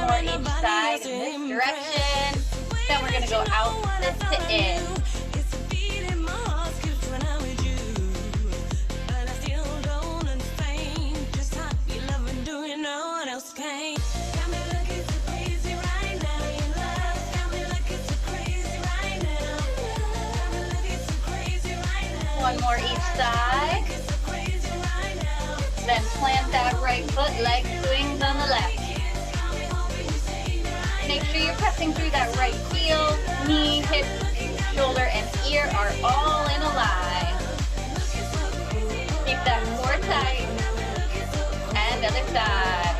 more each side in this direction. Then we're gonna go out this to in. One more each side. Then plant that right foot, leg swings on the left. Make sure you're pressing through that right heel, knee, hip, shoulder, and ear are all in a line. Keep that core tight. And other side.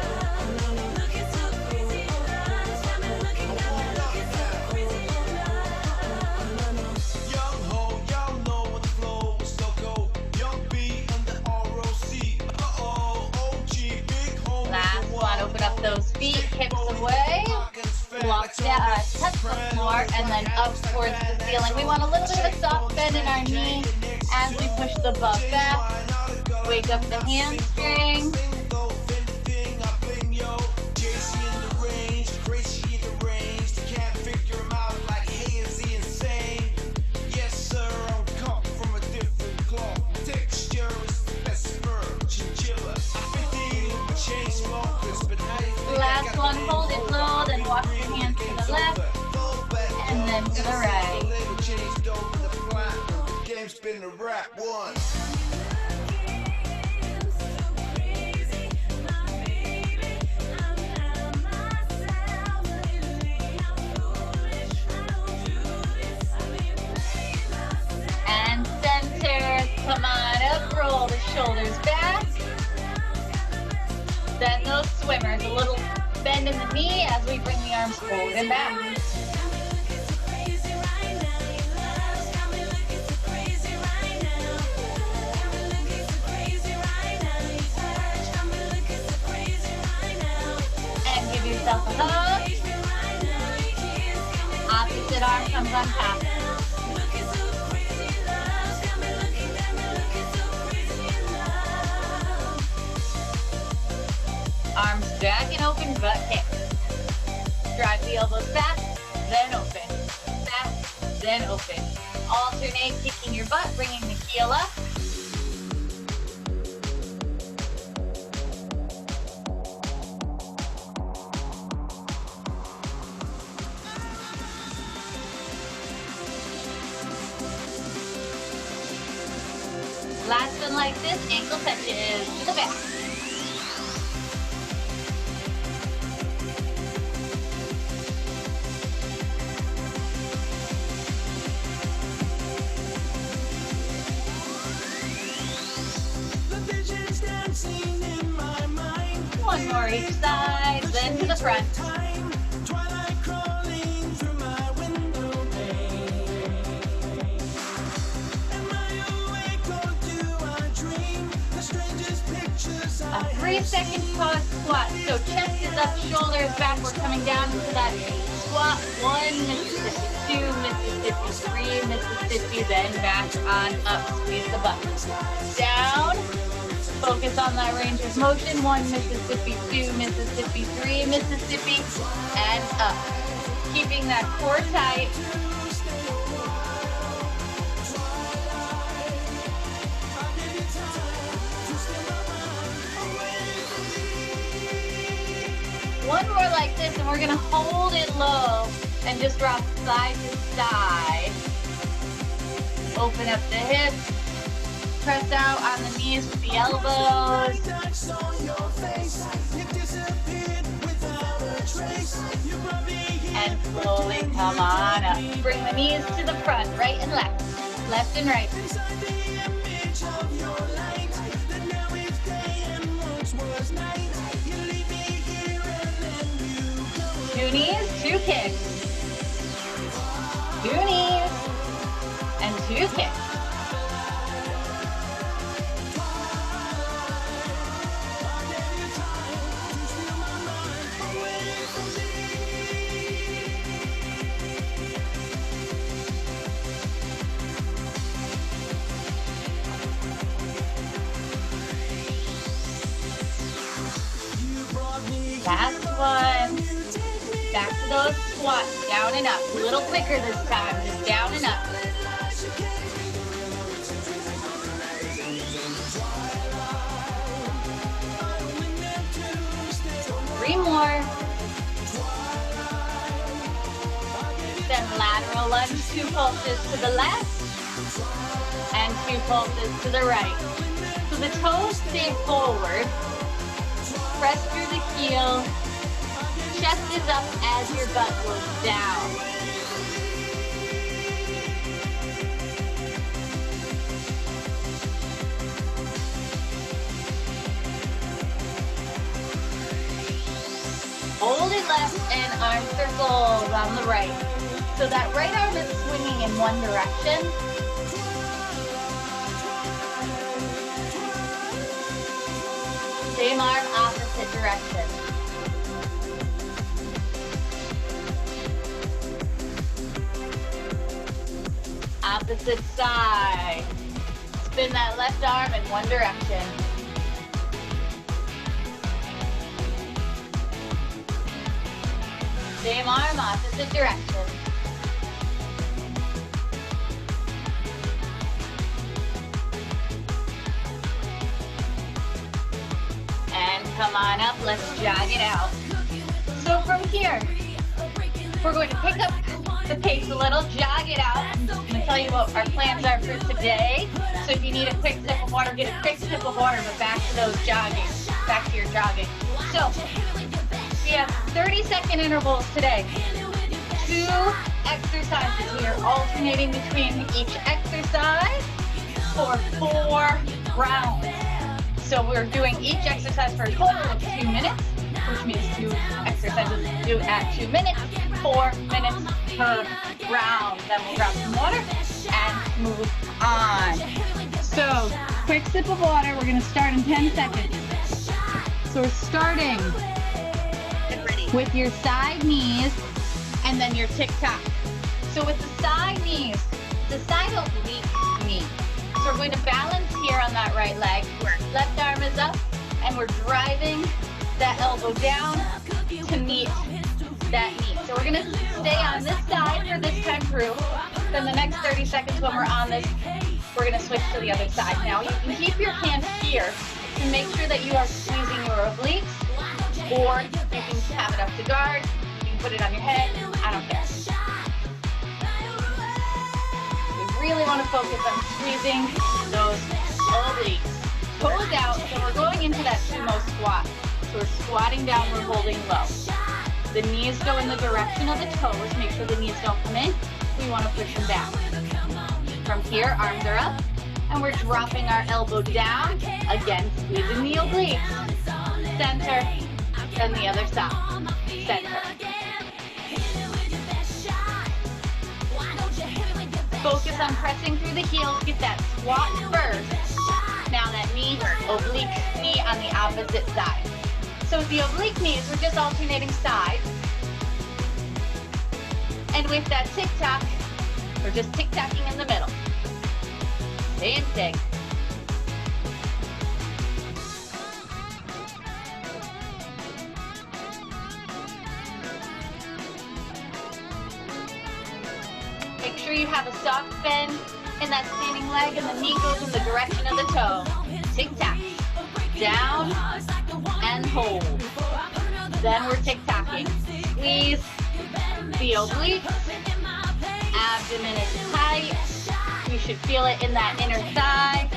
Last one, open up those feet, hips away. Walk down, touch the floor, and then up towards the ceiling. We want a little bit of a soft bend in our knee as we push the butt back. Wake up the hamstring. Last one, hold it low, then walk your hands to the left, and then to the right. And center, come on up, roll the shoulders back. Then those swimmers, a little bend in the knee as we bring the arms forward and back. And give yourself a hug. Opposite arm comes on top. Arms dragging open, butt kick. Drive the elbows back, then open. Back, then open. Alternate, kicking your butt, bringing the heel up. Last one like this, ankle touches to the back. One more each side, then to the front. A 3-second pause squat. So chest is up, shoulders back. We're coming down into that squat. 1 Mississippi, 2 Mississippi, 3 Mississippi, then back on up. Squeeze the butt. Down. Focus on that range of motion. 1 Mississippi, 2 Mississippi, 3 Mississippi, and up. Keeping that core tight. One more like this, and we're gonna hold it low and just rock side to side. Open up the hips. Press out on the knees with the elbows. And slowly come on up. Bring the knees to the front, right and left. Left and right. 2 knees, 2 kicks. 2 knees and 2 kicks. Last one. back to those squats, down and up. A little quicker this time, just down and up. 3 more. Then lateral lunge, 2 pulses to the left and 2 pulses to the right. So the toes stay forward. Press through the heel. Chest is up as your butt goes down. Hold it left and arm circles on the right. So that right arm is swinging in one direction. Same arm, opposite direction. Opposite side. Spin that left arm in one direction. Same arm, opposite direction. And come on up, let's jog it out. So from here, we're going to pick up the pace a little, jog it out. I'm going to tell you what our plans are for today. So if you need a quick sip of water, get a quick sip of water, but back to those jogging, back to your jogging. So we have 30-second intervals today. 2 exercises. We are alternating between each exercise for 4 rounds. So we're doing each exercise for a total of 2 minutes, which means 2 exercises do at 2 minutes, 4 minutes per round. Then we'll grab some water and move on. So, quick sip of water. We're going to start in 10 seconds. So we're starting with your side knees and then your tick-tock. So with the side knees, the side oblique knee. So we're going to balance here on that right leg. Left arm is up and we're driving that elbow down to meet that knee. So we're going to stay on this side for this time through. Then the next 30 seconds when we're on this, we're going to switch to the other side. Now you can keep your hand here to make sure that you are squeezing your obliques, or you can have it up to guard, you can put it on your head, I don't care. We really want to focus on squeezing those obliques. Toes out, so we're going into that sumo squat. So we're squatting down, we're holding low. The knees go in the direction of the toes, make sure the knees don't come in. We want to push them down. From here, arms are up, and we're dropping our elbow down, again, squeezing the obliques. Center, then the other side. Center. Focus on pressing through the heels, get that squat first. Now that knee, oblique knee on the opposite side. So with the oblique knees, we're just alternating sides. And with that tick-tock, we're just tick-tocking in the middle. Same thing. Make sure you have a soft bend in that standing leg and the knee goes in the direction of the toe. Tick-tock. Down and hold. Then we're tick-tocking. Squeeze the obliques. Abdomen is tight. You should feel it in that inner thigh.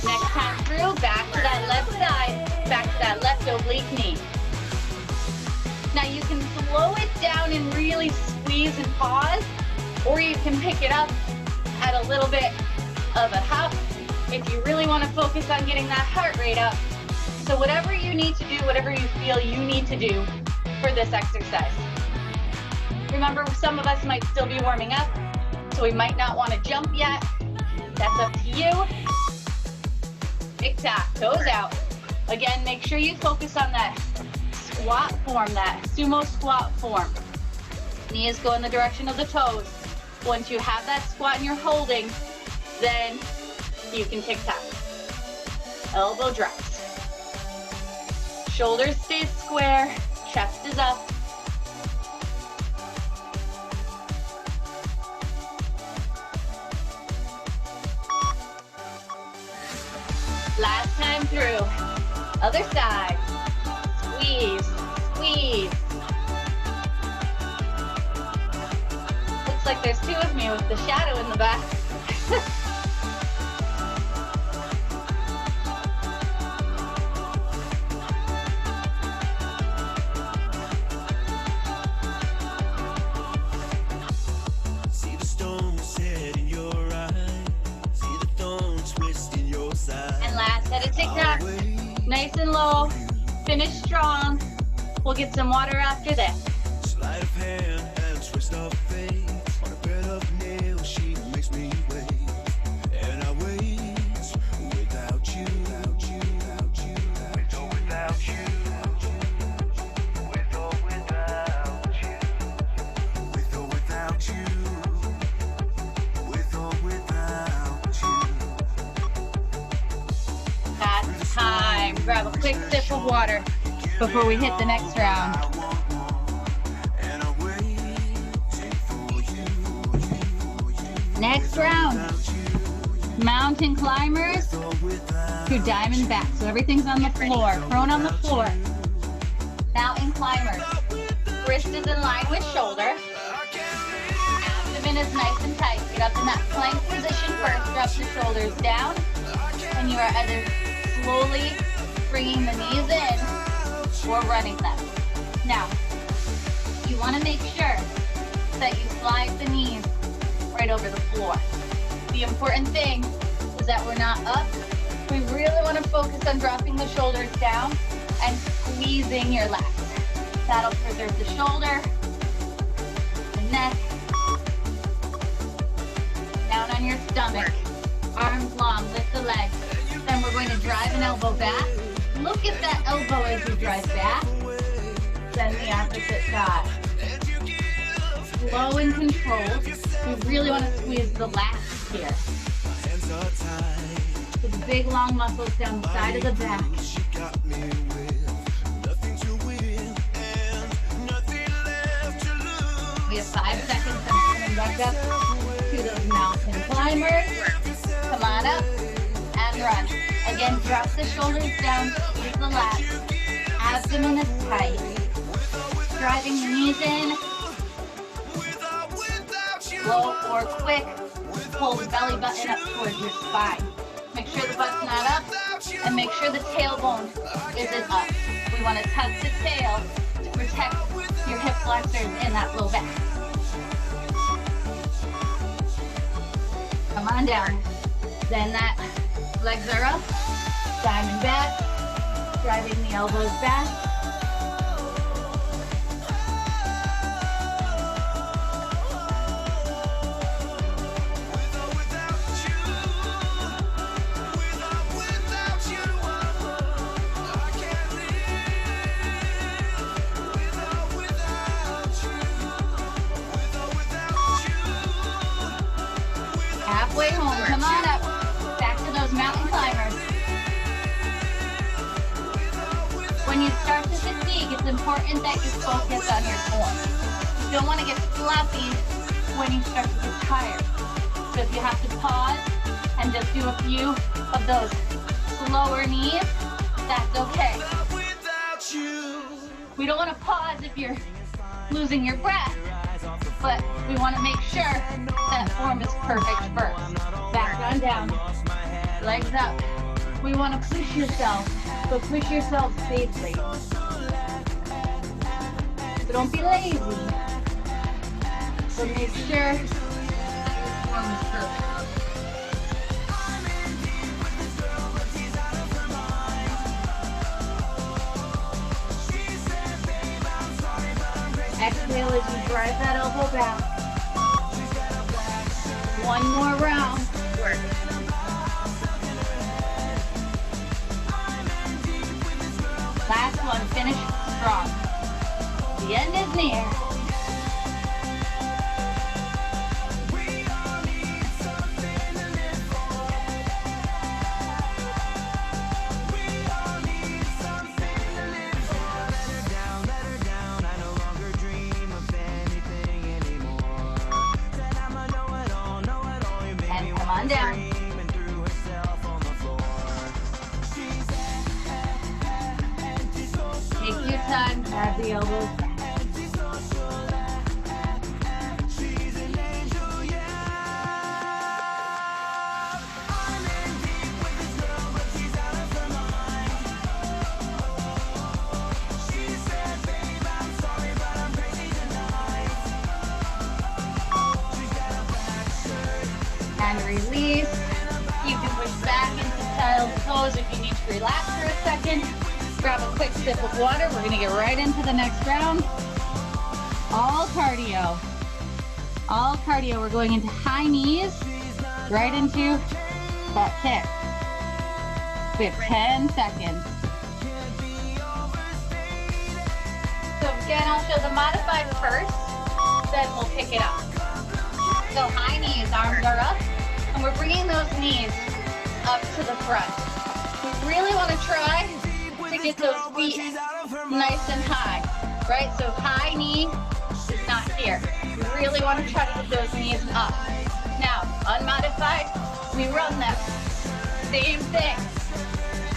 Next time through, back to that left side, back to that left oblique knee. Now you can slow it down and really squeeze and pause, or you can pick it up at a little bit of a hop if you really want to focus on getting that heart rate up. So whatever you need to do, whatever you feel you need to do for this exercise. Remember, some of us might still be warming up, so we might not want to jump yet. That's up to you. Tick-tock, toes out. Again, make sure you focus on that squat form, that sumo squat form. Knees go in the direction of the toes. Once you have that squat and you're holding, then you can tic-tac. Elbow drops. Shoulders stay square, chest is up. Last time through. Other side. Squeeze, squeeze. Looks like there's two of me with the shadow in the back. Nice and low, finish strong. We'll get some water after this. Sleight of hand and twist of fate. On a bed of nails, she makes me wait. And I wait without you, without you, without you, with or without you, with or without you, with or without you, with or without you. That's time. Grab a quick sip of water before we hit the next round. Next round, mountain climbers to diamond back. So everything's on the floor, prone on the floor. Mountain climbers. Wrist is in line with shoulder. Abdomen is nice and tight. Get up in that plank position first. Drop the shoulders down. And you are either slowly bringing the knees in or running them. Now, you want to make sure that you slide the knees right over the floor. The important thing is that we're not up. We really want to focus on dropping the shoulders down and squeezing your lats. That'll preserve the shoulder, the neck, down on your stomach, arms long, lift the legs. Then we're going to drive an elbow back. Look at that elbow as you drive back. Then the opposite side. Slow and controlled. We really want to squeeze the lats here. The big long muscles down the side of the back. We have 5 seconds. I'm coming back up to those mountain climbers. Come on up and run. Again, drop the shoulders down, squeeze the lats. Abdomen is tight. Driving the knees in. Slow or quick. Pull the belly button up towards your spine. Make sure the butt's not up, and make sure the tailbone isn't up. We want to tuck the tail to protect your hip flexors in that low back. Come on down. Then that legs are up, diamond back, driving the elbows back. Halfway home, come on up. Back to those mountain climbers. When you start to fatigue, it's important that you focus on your form. You don't want to get sloppy when you start to get tired. So if you have to pause and just do a few of those slower knees, that's okay. We don't want to pause if you're losing your breath, but we want to make sure that form is perfect first. Back on down, legs up. We want to push yourself, but push yourself safely. So don't be lazy, but make sure your form is perfect. Exhale as you drive that elbow back. One more round. Work. Last one. Finish strong. The end is near. trying to release. You can push back into child's pose if you need to relax for a second. Grab a quick sip of water. We're gonna get right into the next round. All cardio. All cardio. We're going into high knees, right into butt kick. We have 10 seconds. So again, I'll show the modified first, then we'll pick it up. So high knees, arms are up, and we're bringing those knees up to the front. We really want to try to get those feet nice and high, right? So high knee is not here. We really want to try to get those knees up. Now, unmodified, we run them. Same thing.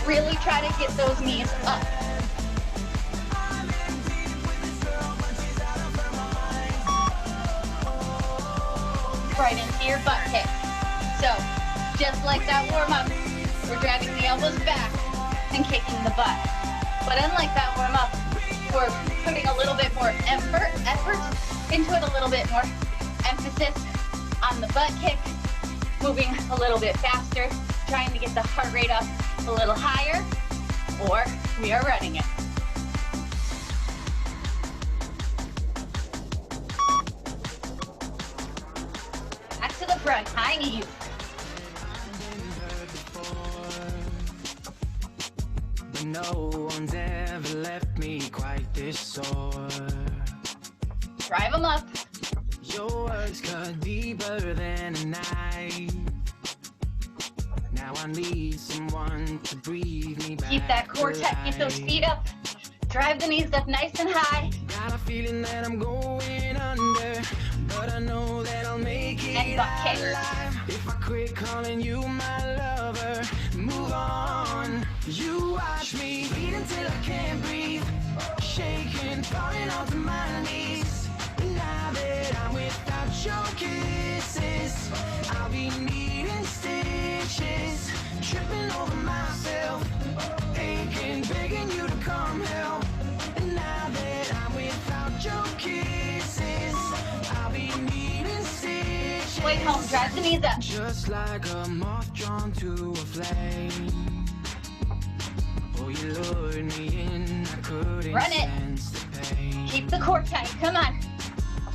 Really try to get those knees up. Right into your butt kick. So, just like that warm-up, we're driving the elbows back and kicking the butt. But unlike that warm-up, we're putting a little bit more effort into it, a little bit more emphasis on the butt kick, moving a little bit faster, trying to get the heart rate up a little higher, or we are running it. Back to the front, high knees. No one's ever left me quite this sore. Drive them up. Your words cut deeper than a knife. Now I need someone to breathe me back. Keep that core tight, get those feet up. Drive the knees up nice and high. Got a feeling that I'm going under, but I know that I'll make it And butt kick. alive. If I quit calling you my lover, move on. You watch me beat until I can't breathe, shaking, falling onto my knees. Now that I'm without your kisses, I'll be needing stitches, tripping over myself, aching, begging you to come help. And now that I'm without your kisses, I'll be needing stitches. Wait, home, drive the knees up. Just like a moth drawn to a flame. Oh, you lured me in, I couldn't Run it. sense the pain. Keep the core tight, come on.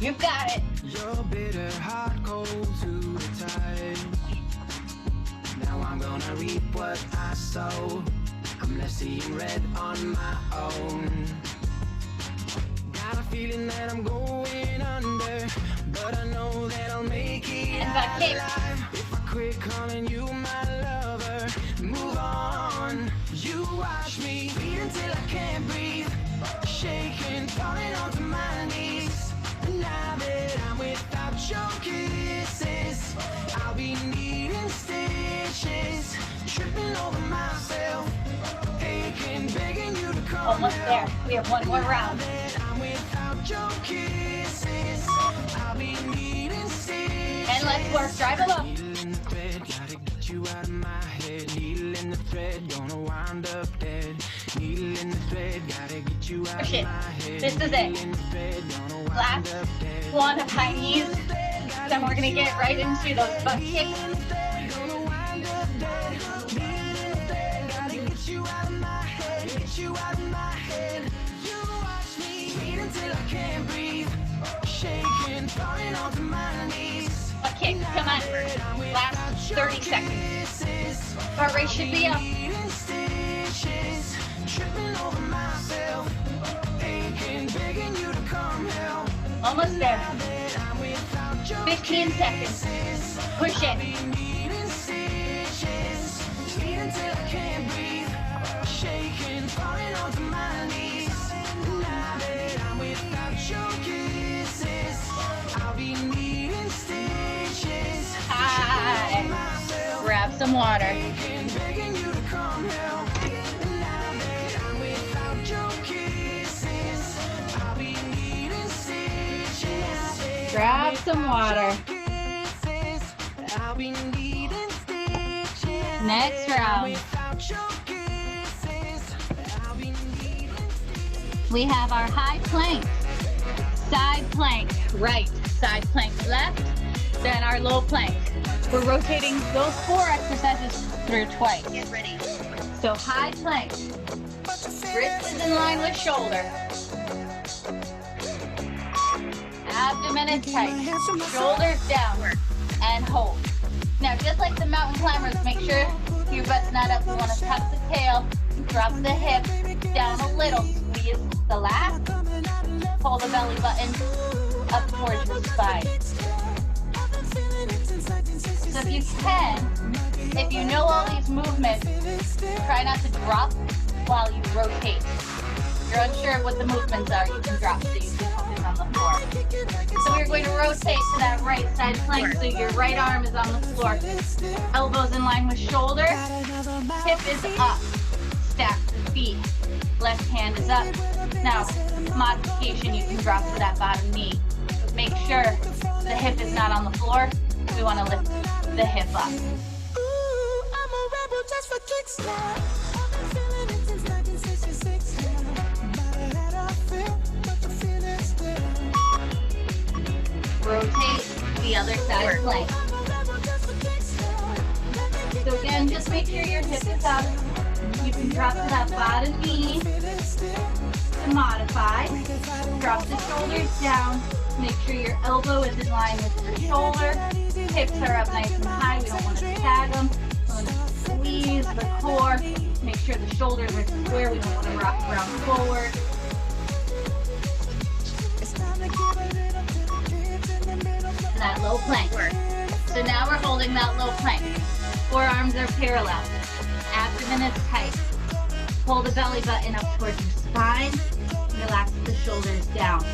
You've got it. Your bitter heart cold to the touch. Now I'm gonna reap what I sow. I'm left seeing red on my own. Got a feeling that I'm going under, but I know that I'll make it And butt kick. alive. If I quit calling you my lover, move on. You watch me beat until I can't breathe, shaking, falling onto my knees. Now that I'm without your kisses, I'll be needing stitches, tripping over myself, aching, begging you to come Almost there. help. We have one more round. Now that I'm without your kisses, I'll be needing stitches. And let's work. Drive them up. Needle in the thread, gotta get you out of my head. Needle in the thread, gonna wind up dead. Needle in the thread, gotta get you out Push of it. my head. This is it. Needle in the thread, gonna wind Last up dead. one of high knees. Then we're gonna get right into those butt kicks. Gonna wind up dead. Needle in the thread, gotta get you out of my head. Get you out of my head. You watch me beat until I can't breathe, shaking, falling onto my knees. Butt kick, come on. Last 30 seconds. Heart rate should be up. Needing stitches, tripping over myself, aching, begging you to come help. Almost there. That I'm without your 15 seconds. Push it. needing stitches, beat until I can't breathe, shaking, falling onto my knees. Now that I'm without your kisses, I'll be needing stitches, High. tripping over myself, Grab some water. aching, begging you to come help. Now that I'm without your kisses, I'll be needing stitches. Grab some water. I'll be needing stitches. Next round. Without your kisses, I'll be needing stitches. We have our high plank, side plank, right, side plank left, then our low plank. We're rotating those 4 exercises through twice. Get ready. So high plank, wrist is in line with shoulder. Abdomen is tight, shoulders down, and hold. Now, just like the mountain climbers, make sure your butt's not up. You want to tuck the tail, drop the hip down a little, squeeze the lat, pull the belly button up towards your spine. So if you can, if you know all these movements, try not to drop while you rotate. If you're unsure of what the movements are, you can drop so you can focus on the floor. So we're going to rotate to that right side plank so your right arm is on the floor. Elbows in line with shoulder, hip is up, stack the feet, left hand is up. Now, modification, you can drop to that bottom knee. But make sure the hip is not on the floor. We want to lift the hip up. Rotate the other side plank. So again, just make sure your hip is up. You can drop to that bottom knee to modify. Drop the shoulders down. Make sure your elbow is in line with your shoulder. Hips are up nice and high. We don't want to tag them. We want to squeeze the core. Make sure the shoulders are square. We don't want to rock around forward. That low plank. So now we're holding that low plank. Forearms are parallel. Abdomen is tight. Pull the belly button up towards your spine. Relax the shoulders down.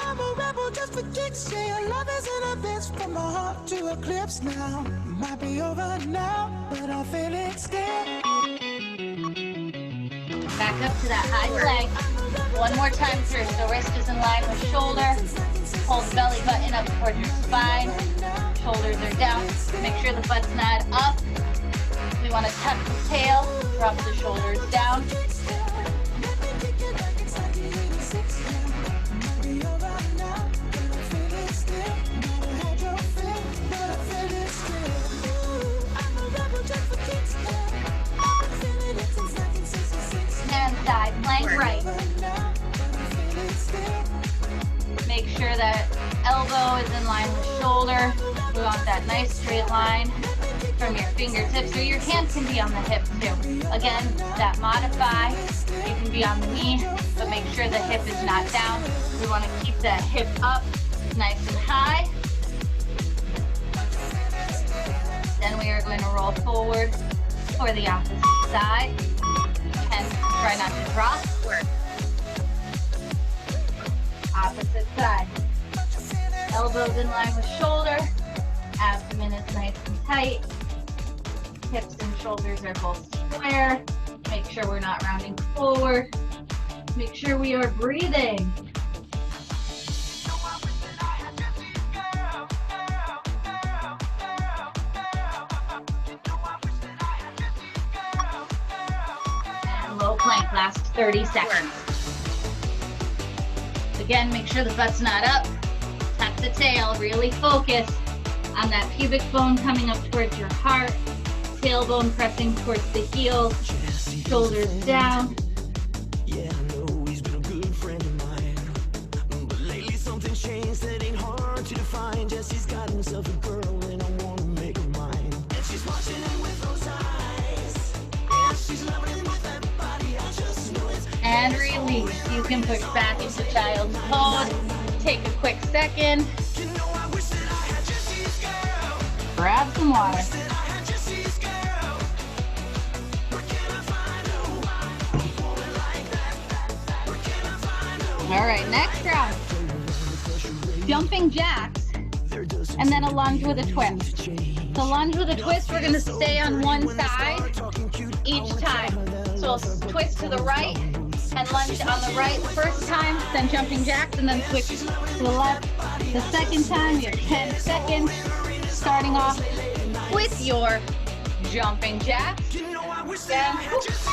I'm a rebel just for kicks. Yeah, love is an abyss from my heart to eclipse now. Might be over now, but I'm feeling scared. Back up to that high plank. One more time through. So wrist is in line with shoulder. Hold the belly button up towards your spine. Shoulders are down. Make sure the butt's not up. We want to tuck the tail. Drop the shoulders down. And side plank right. Make sure that elbow is in line with shoulder. We want that nice straight line from your fingertips, or your hands can be on the hip too. Again, that modify, you can be on the knee, but make sure the hip is not down. We want to keep that hip up nice and high. Then we are going to roll forward for the opposite side. And try not to drop. Opposite side. Elbows in line with shoulder. Abdomen is nice and tight. Hips and shoulders are both square. Make sure we're not rounding forward. Make sure we are breathing. Low plank, last 30 seconds. Again, make sure the butt's not up. Tuck the tail, really focus on that pubic bone coming up towards your heart. Tailbone pressing towards the heels. Shoulders down. Yeah, I know he's been a good friend of mine. But lately something's changed that ain't hard to define. Jesse's got himself a girl and I wanna make her mine. And she's watching him with those eyes. Yeah, she's loving him with that body. I just know it's... And release. You can push back into child's pose. Take a quick second. You know, I wish that I had Jesse's girl. Grab some water. Wish that I had Jesse's girl. Where can I find her? Woman like that. Where can I find her? All right, next round. Jumping jacks, and then a lunge with a twist. So lunge with a twist, we're gonna stay on one side each time. So twist to the right and lunge on the right the first time, then jumping jacks, and then switch to the left. The second time, you have 10 seconds, starting off with your jumping jacks. You know, I wish Again,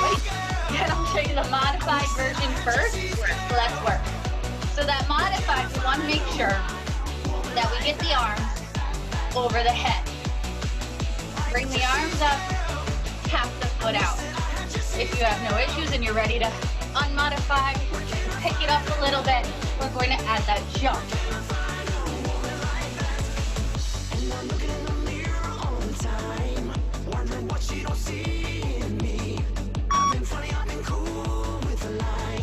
wait. Then I'll show you the modified version first. So let's work. So that modified, we want to make sure that we get the arms over the head. Bring the arms up, tap the foot out. If you have no issues and you're ready to unmodify, pick it up a little bit, we're going to add that jump.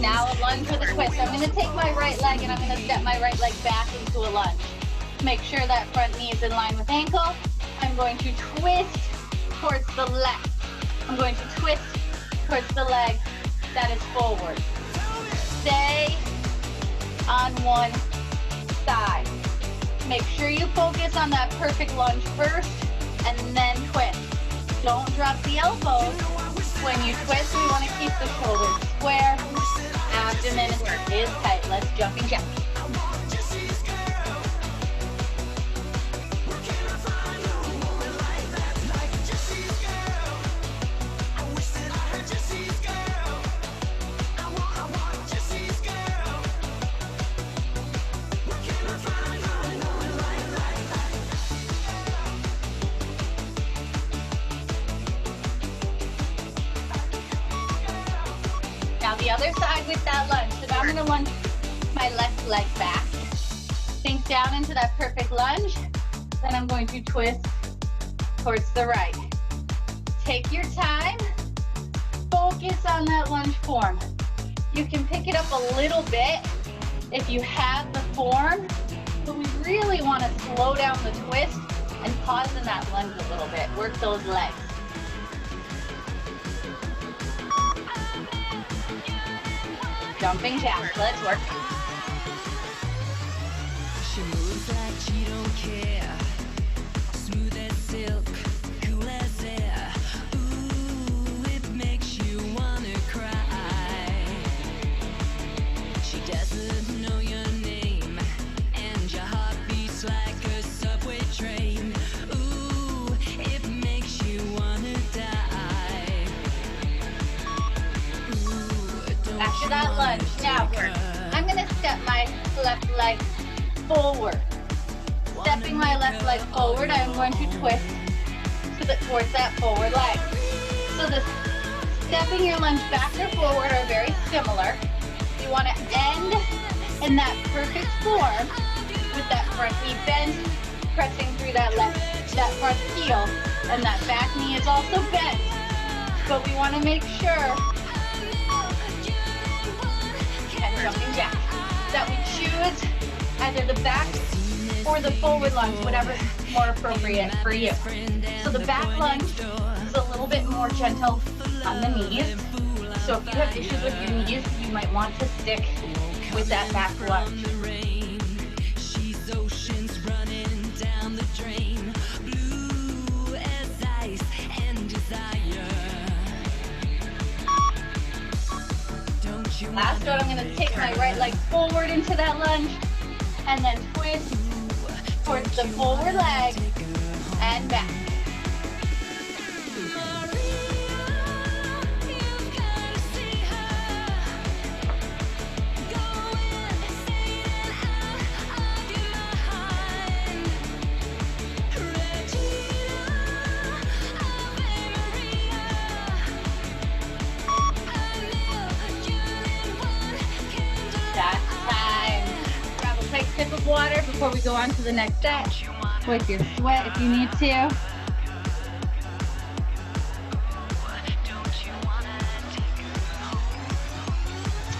Now a lunge with a twist. I'm going to take my right leg and I'm going to step my right leg back into a lunge. Make sure that front knee is in line with ankle. I'm going to twist towards the left. I'm going to twist towards the leg that is forward. Stay on one side. Make sure you focus on that perfect lunge first and then twist. Don't drop the elbows. When you twist, we want to keep the shoulders square. Abdomen is tight. Let's jumping jack. Now the other side with that lunge. So now I'm going to lunge my left leg back. Sink down into that perfect lunge. Then I'm going to twist towards the right. Take your time. Focus on that lunge form. You can pick it up a little bit if you have the form, but we really want to slow down the twist and pause in that lunge a little bit. Work those legs. Jumping jacks, let's work. She moves like she don't care. Smooth as silk, cool as air. Ooh, it makes you wanna cry. She doesn't know your name, and your heart beats like a subway train. Ooh, it makes you wanna die. Ooh, After that lunge, now I'm going to step my left leg forward. Stepping my left leg forward, I'm going to twist towards that forward leg. So the stepping your lunge back or forward are very similar. You want to end in that perfect form with that front knee bent, pressing through that front heel, and that back knee is also bent. But we want to make sure jumping jack that we choose either the back or the forward lunge, whatever's more appropriate for you. So the back lunge is a little bit more gentle on the knees. So if you have issues with your knees, you might want to stick with that back lunge. She's oceans running down the drain, blue as ice and desire. Last one, I'm going to take my right leg forward into that lunge and then twist towards the forward leg and back. Sip of water before we go on to the next set. Wipe your sweat if you need to.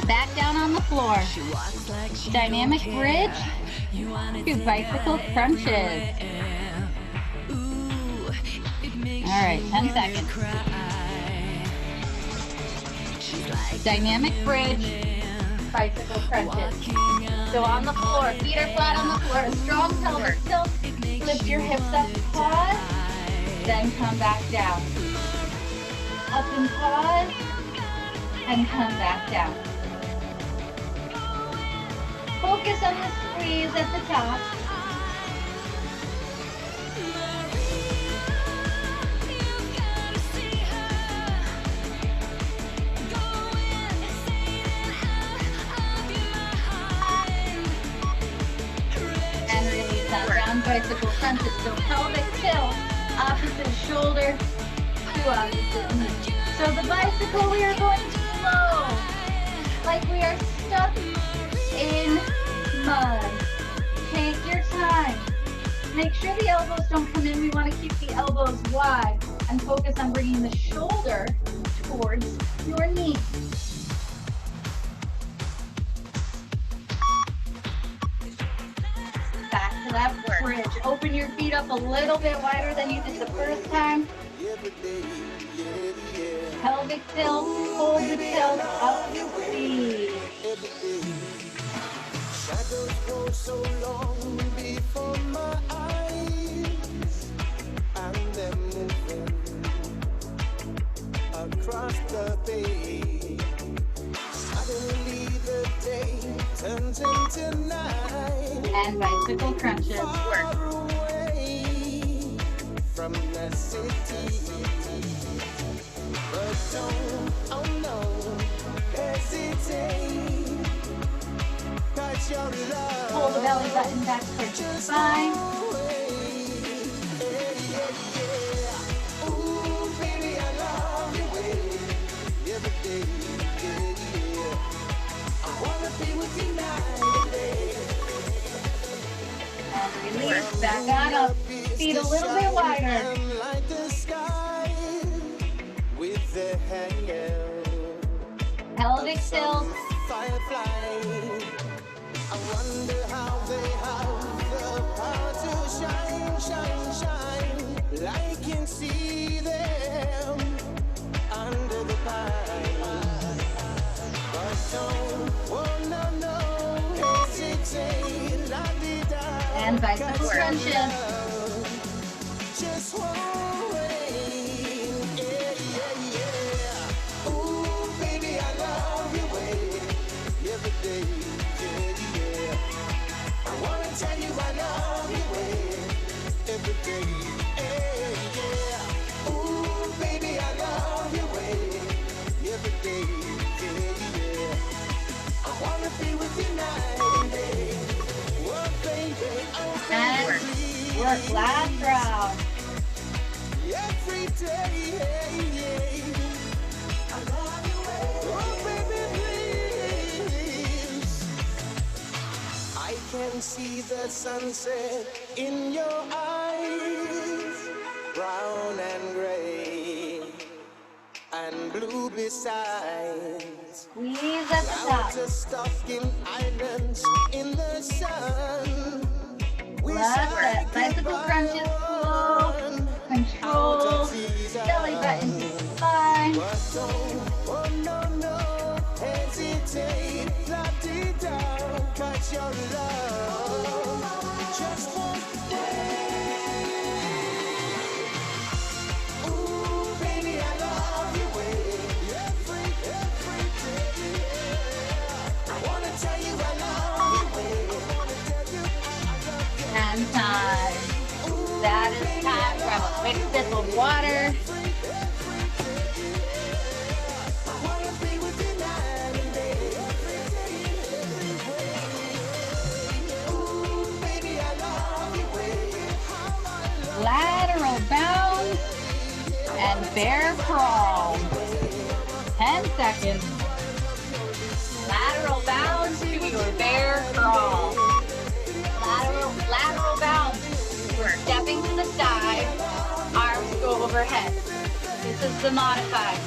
Back down on the floor. Dynamic bridge to bicycle crunches. All right, 10 seconds. Dynamic bridge, bicycle crunches. So on the floor, feet are flat on the floor, a strong pelvic tilt, lift your hips up, pause, then come back down. Up and pause, and come back down. Focus on the squeeze at the top. and bicycle crunches. So pelvic tilt, opposite shoulder to opposite knee. So the bicycle, we are going slow, like we are stuck in mud. Take your time. Make sure the elbows don't come in. We want to keep the elbows wide and focus on bringing the shoulder towards your knee. Back to that bridge. Open your feet up a little bit wider than you did the first time. Pelvic tilt, hold the tilt, up the speed. Shadows grow so long before my eyes, and they're moving across the page. Suddenly the day turns into night, and bicycle crunches. far away from the city. But don't, oh no, hesitate. Cause your love Pull the belly button back towards your spine. Ooh, baby, I love you every day. I wanna be with you night and day. And release, back on up. Feet a little bit wider. Like the sky with the hanging Pelvic tilt. firefly. I wonder how they have the power to shine, shine, shine. I can see them under the pine. But don't, oh no, no, hesitate, la-di-da. And bicycle crunches. Just wait, yeah, yeah, yeah. Ooh, baby, I love you every day, yeah, yeah. I wanna tell you I love you every day, yeah, yeah. Ooh, baby, I love you every day, yeah, yeah. I wanna be with you night and day. Oh, baby, oh, And baby, work last round. every day, I love you. Oh, baby, please. I can see the sunset in your eyes, brown and gray, and blue besides. Squeeze at the top. Clouds are stuck in islands in the sun. We Last side set. Bicycle crunches slow. Control. Belly button to spine. But don't, oh no, no, hesitate, la-di-da, 'cause your love just won't wait. Ooh, baby, I love you every day. I wanna tell you I love you, I wanna tell you I love you. And time. That is time. Grab a quick sip of water. Lateral bounce and bear crawl. 10 seconds. Lateral bounce to your bear crawl. Lateral bounce. We're stepping to the side. Arms go overhead. This is the modified.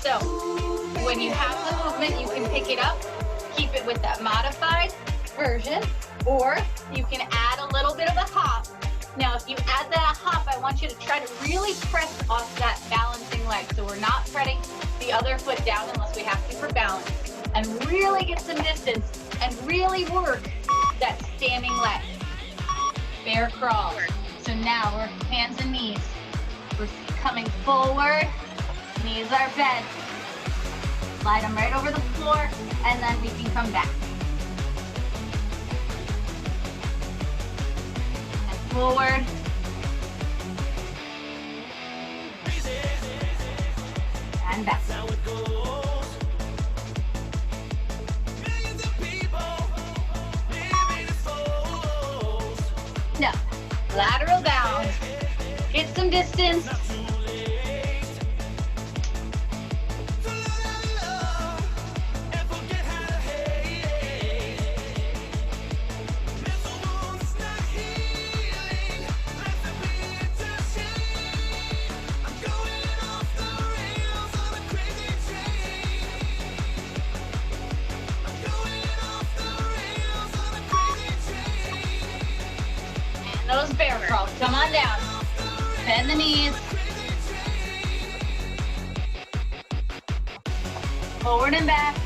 So when you have the movement, you can pick it up, keep it with that modified version, or you can add a little bit of a hop. Now, if you add that hop, I want you to try to really press off that balancing leg. So we're not treading the other foot down unless we have to for balance. And really get some distance and really work that standing leg. Bear crawl. So now we're hands and knees. We're coming forward. Knees are bent. Slide them right over the floor, and then we can come back. Forward. And back. Now, Lateral bound. Get some distance. Those bear crawls, come on down. Bend the knees. Forward and back.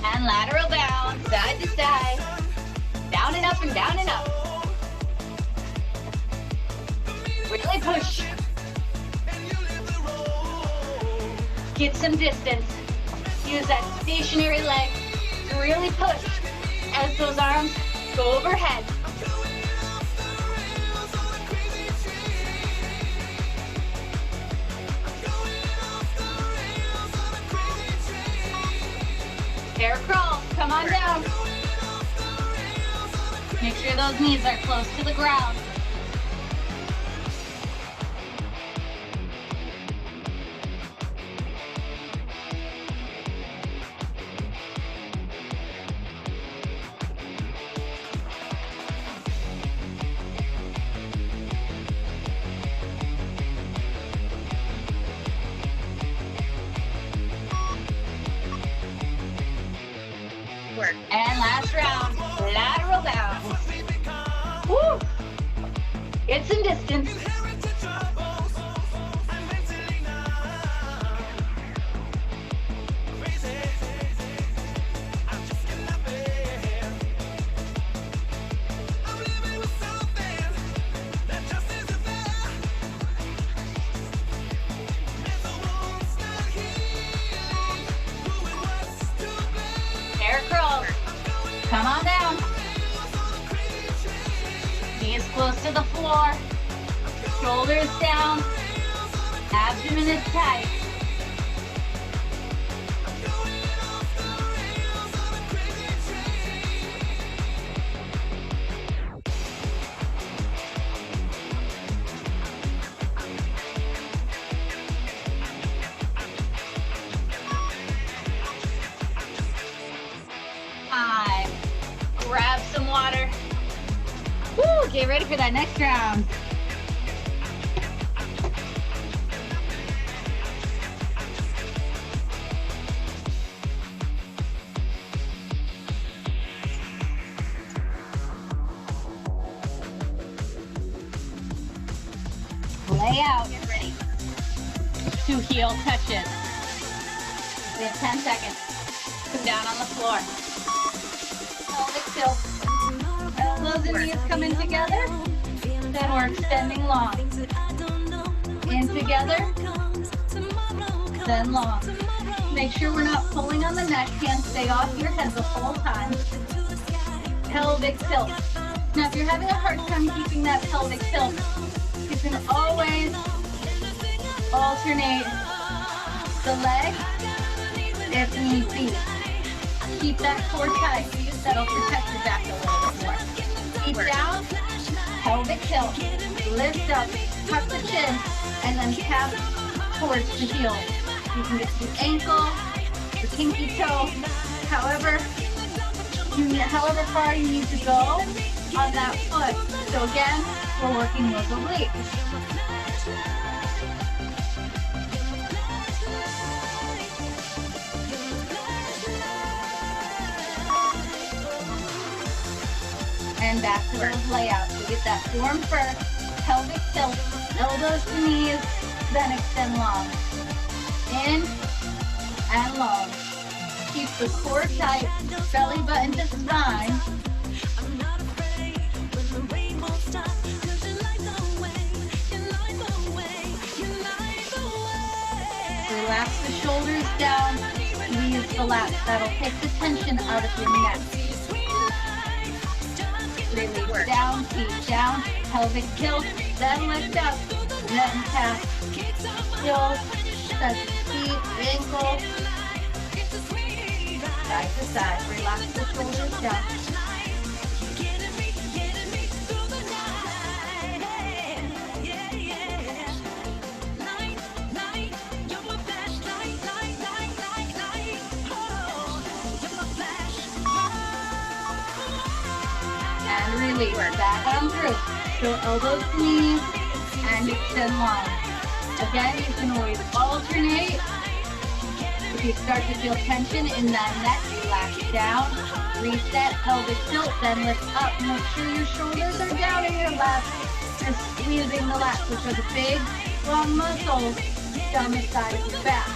And lateral bound, side to side. Down and up and down and up. Really push. Get some distance. Use that stationary leg to really push as those arms go overhead. Bear crawls, come on down. Make sure those knees are close to the ground. And last round, lateral bound. Woo! Get some distance. Air crawls. Come on down. Knees close to the floor. Shoulders down. Abdomen is tight. Time. Grab some water. Woo, get ready for that next round. Lay out. Get ready. 2 heel touches. We have 10 seconds. Come down on the floor. Pelvic tilt. Elbows and knees come in together. Then we're extending long. In together. Then long. Make sure we're not pulling on the neck. Hands stay off your head the whole time. Pelvic tilt. Now if you're having a hard time keeping that pelvic tilt, you can always alternate the leg if need be. Keep that core tight. That'll protect your back a little bit more. Deep down, pelvic tilt. Lift up, tuck the chin, and then tap towards the heel. You can get the ankle, the pinky toe, however far you need to go on that foot. So again, we're working those obliques. And back to those layouts. So get that form first, pelvic tilt, elbows to knees, then extend long. In and long. Keep the core tight, belly button to spine. Relax the shoulders down, squeeze the lats. That'll take the tension out of your neck. Release down, feet down, pelvic tilt, then lift up, then tap. Still, touch feet, ankle, side to side. Relax the shoulders down. And release, back on through. So elbows, knees, and extend line. Again, you can always alternate. If you start to feel tension in that neck, relax down, reset, pelvic tilt, then lift up. Make sure your shoulders are down in your lats. You're squeezing the lats, which are the big, long muscles down the side of your back.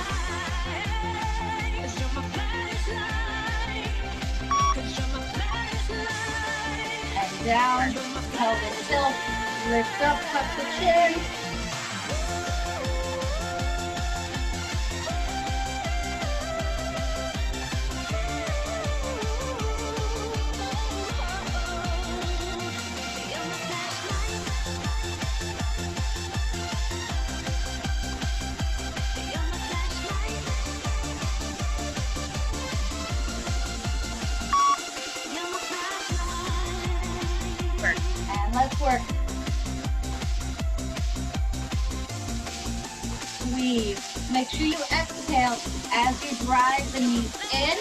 And down, pelvic tilt, lift up, tuck the chin. And let's work. Squeeze. Make sure you exhale as you drive the knees in.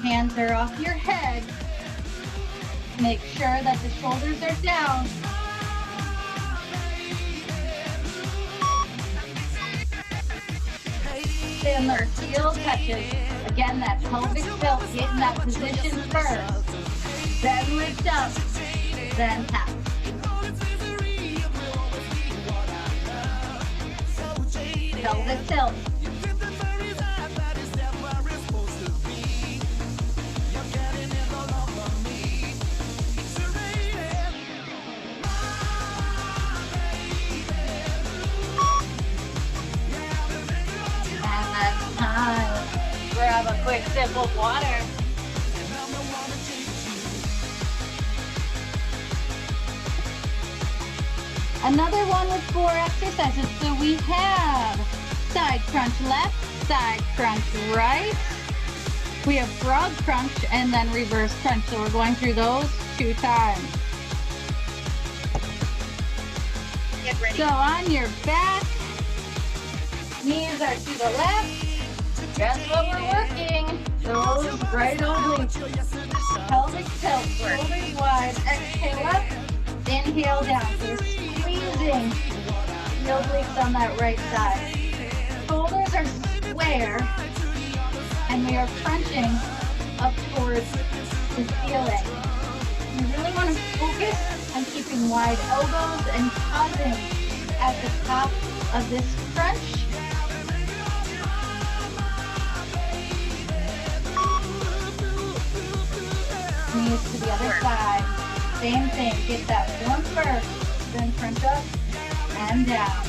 Hands are off your head. Make sure that the shoulders are down. And the heel touches. Again, that pelvic tilt, get in that position first. Then lift up, then tap. Pelvic tilt. Grab a quick sip of water. Another one with 4 exercises. So we have side crunch left, side crunch right. We have frog crunch and then reverse crunch. So we're going through those 2 times. Get ready. So on your back, knees are to the left. Guess what we're working? Those right obliques. Pelvic tilt, shoulders wide. Exhale up, inhale down. So we're squeezing the obliques on that right side. Shoulders are square, and we are crunching up towards the ceiling. You really want to focus on keeping wide elbows and pausing at the top of this crunch. Knees to the other side. Same thing. Get that one first, then crunch up and down.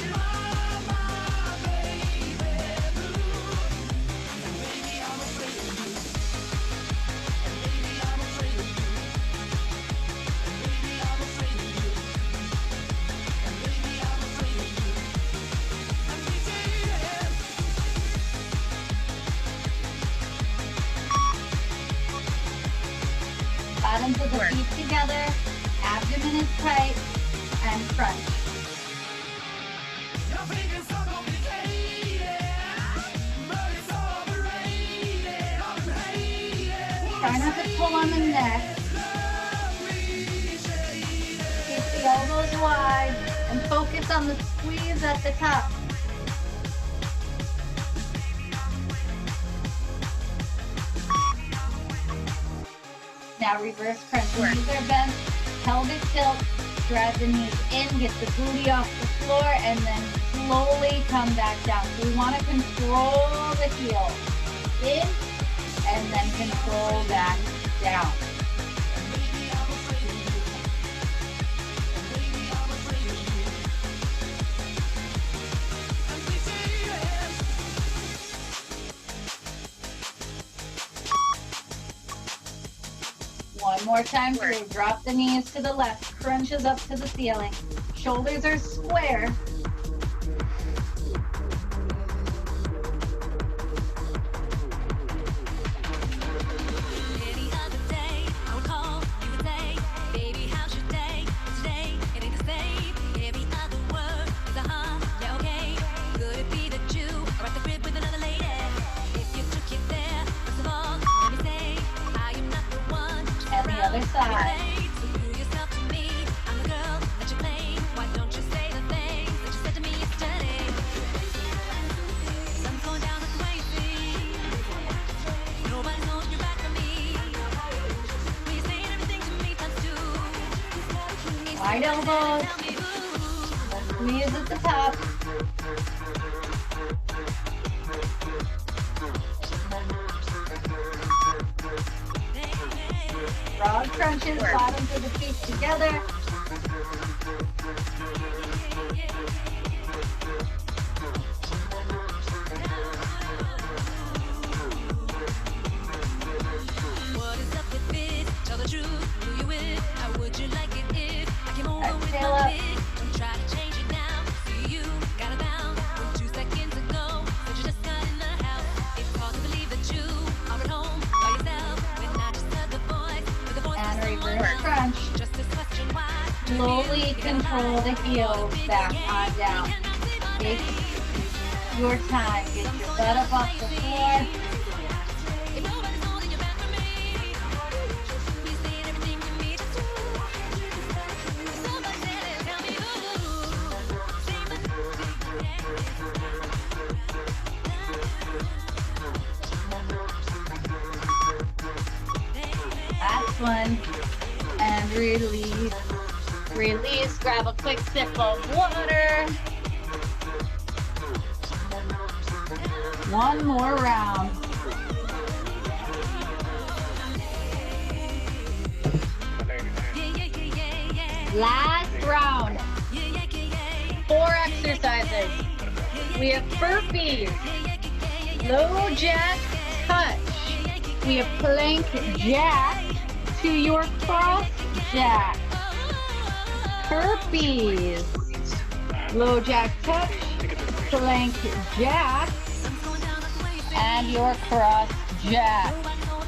Bottoms of the feet together, abdomen is tight, and crunch. Try not to pull on the neck. Keep the elbows wide and focus on the squeeze at the top. Now reverse crunch. Knees are bent, pelvic tilt, drive the knees in, get the booty off the floor, and then slowly come back down. So we want to control the heel. In, and then control back down. One more time through. Drop the knees to the left, crunches up to the ceiling. Shoulders are square. Any other day, I would call, you would say, baby, how's your day? Today, it ain't the same. Every other word is yeah, okay. Could it be that you are at the crib with another lady? If you took it there, first of all, let me say, I am not the one. And the other side. So prove yourself to me. I'm the girl that you blame. Why don't you say the things that you said to me yesterday? Sun's going down, that's the way you see. Nobody's holding you back from me. When you're saying everything to me times two. Wide elbows. Squeeze at the top. Frog crunches, bottoms of the feet together. What is up with this? Tell the truth, who you with? How would you like it if I came over with Exhale my up. bit? Don't try to change it now. See you got it down from 2 seconds ago. Said you just got in the house. It's hard to believe that you are at home by yourself. When I just heard the voice, with the voice And of someone reverse else. crunch. Just this question, why? Slowly control the heels back on down. Take your time. Get your butt up off the floor. If nobody's holding you back from me, please say everything to me just do. Somebody said it, tell me who. Say Last one. And release. Release. Grab a quick sip of water. One more round. Last round. 4 exercises. We have burpees, low jack touch. We have plank jack to your cross jack. Burpees, low jack touch, plank jack, and your cross jack.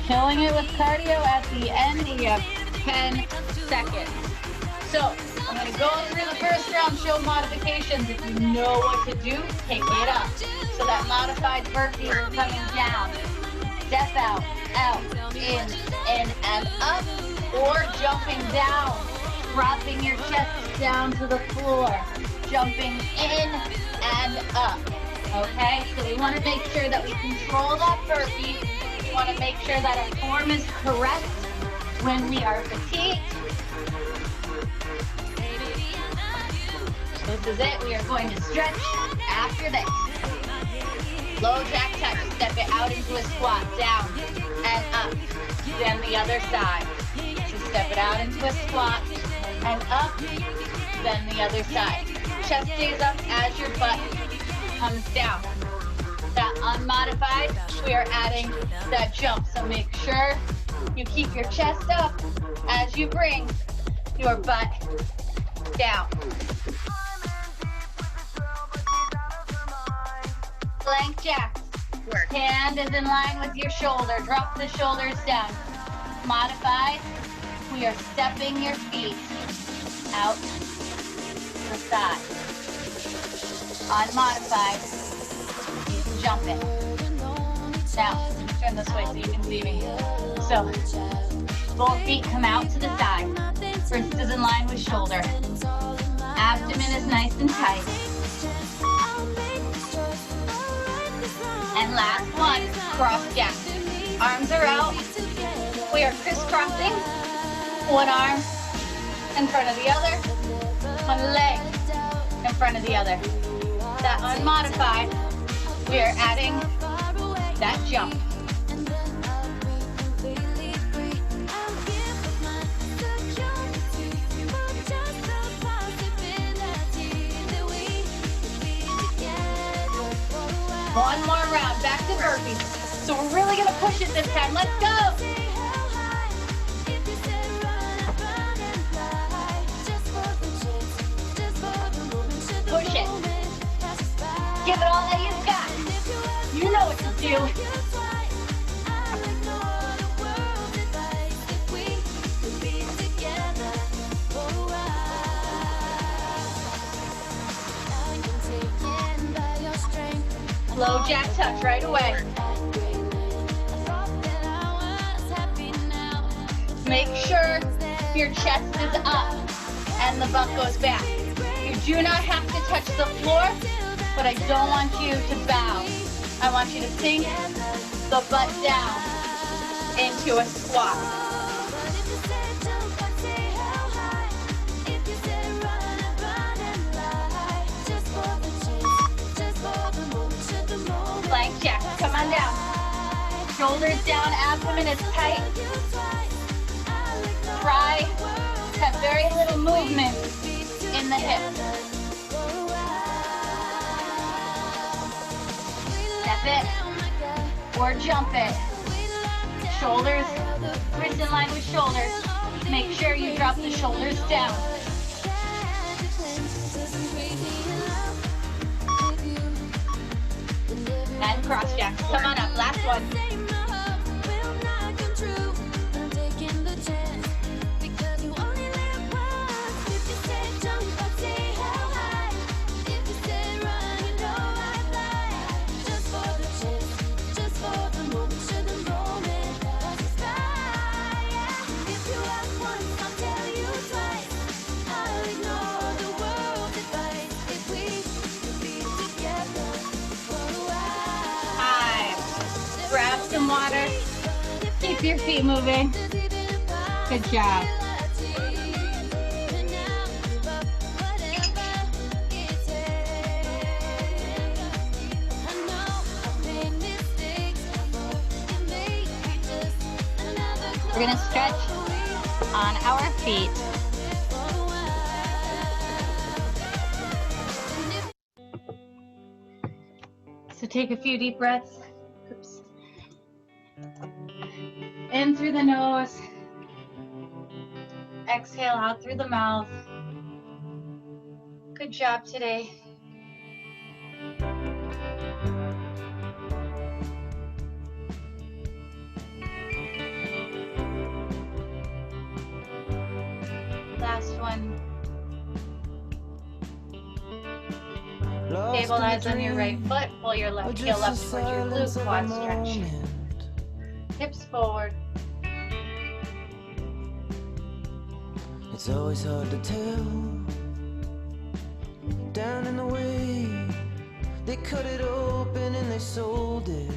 Killing it with cardio at the end. We have 10 seconds. So I'm going to go through the first round, show modifications. If you know what to do, take it up. So that modified burpee is coming down. Step out, in, and up. Or jumping down, dropping your chest down to the floor. Jumping in and up. Okay, so we want to make sure that we control that burpee. We want to make sure that our form is correct when we are fatigued. This is it. We are going to stretch after this. Low jack touch. Step it out into a squat. Down and up. Then the other side. So step it out into a squat and up. Then the other side. Chest stays up as your butt comes down. That unmodified, we are adding that jump. So make sure you keep your chest up as you bring your butt down. Plank jacks. Hand is in line with your shoulder. Drop the shoulders down. Modified, we are stepping your feet out to the side. Unmodified, jump it. Now, turn this way so you can see me. So, both feet come out to the side. Wrist is in line with shoulder. Abdomen is nice and tight. And last one, cross jack. Arms are out. We are crisscrossing. One arm in front of the other. One leg in front of the other. That unmodified, we are adding that jump. One more round, back to burpees. So we're really gonna push it this time. Let's go. Give it all that you've got. You know what to do. Low jack touch right away. Make sure your chest is up and the butt goes back. You do not have to touch the floor, but I don't want you to bow. I want you to sink the butt down into a squat. Plank jack, come on down. Shoulders down, abdomen is tight. Try to have very little movement in the hips. Step it or jump it. Shoulders, wrist in line with shoulders. Make sure you drop the shoulders down. And cross jacks. Come on up. Last one. Grab some water. Keep your feet moving. Good job. We're going to stretch on our feet. So take a few deep breaths. Oops. In through the nose. Exhale out through the mouth. Good job today. Last one. Stabilize on your right foot. Pull your left heel up towards your glute quad stretch. Hips forward. It's always hard to tell. Down in the way, they cut it open and they sold it.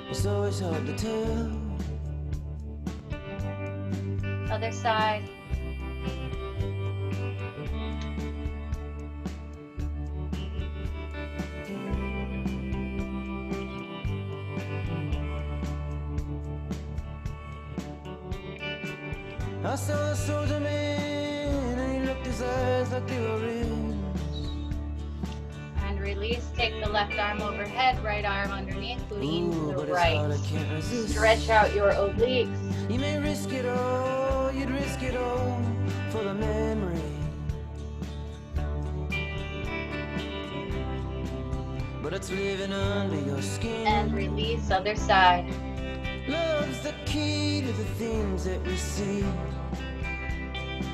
It's always hard to tell. Other side. I saw a soldier man and he looked his eyes like they were rings. And release. Take the left arm overhead, right arm underneath. Lean to the but it's right. hard, I can't resist. Stretch out your obliques. You may risk it all, you'd risk it all for the memory. But it's living under your skin. And release. Other side. Love's the key to the things that we see.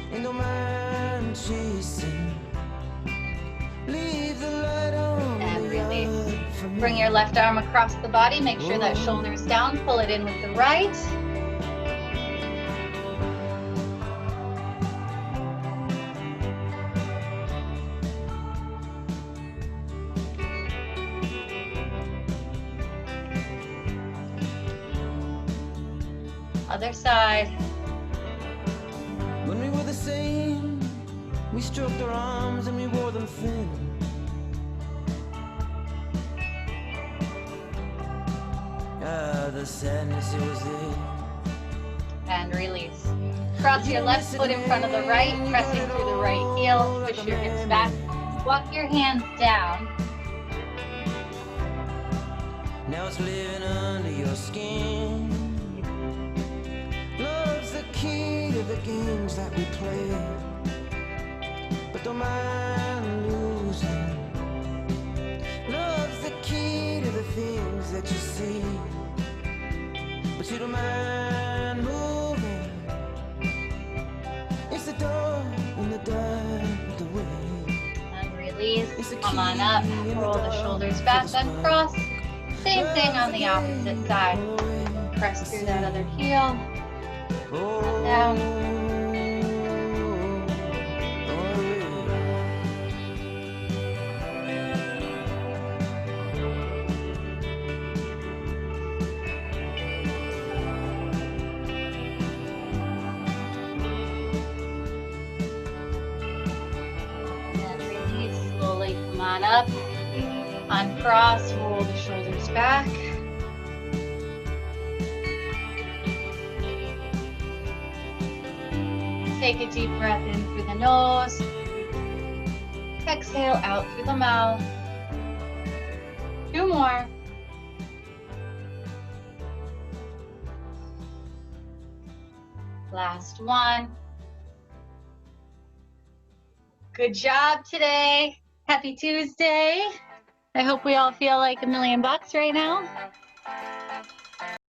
And don't mind chasing. Leave the light on. And release. Bring your left arm across the body. Make sure that shoulder's down. Pull it in with the right. Other side. When we were the same, we stroked our arms and we wore them thin. Ah, the sadness it was there. And release. Cross your left foot in front of the right, pressing through the right heel. Push your hips back. Walk your hands down. Now it's living under your skin. Love's the key to the games that we play. don't mind losing. Love's the key to the things that you see, but you don't mind moving. It's the door in the dark of the way. And release. Come on up. Roll the shoulders back, uncross. Same thing on the opposite side. Press through that other heel. And down. Come on up, uncross, roll the shoulders back. Take a deep breath in through the nose. Exhale out through the mouth. 2 more. Last one. Good job today. Happy Tuesday. I hope we all feel like $1,000,000 right now.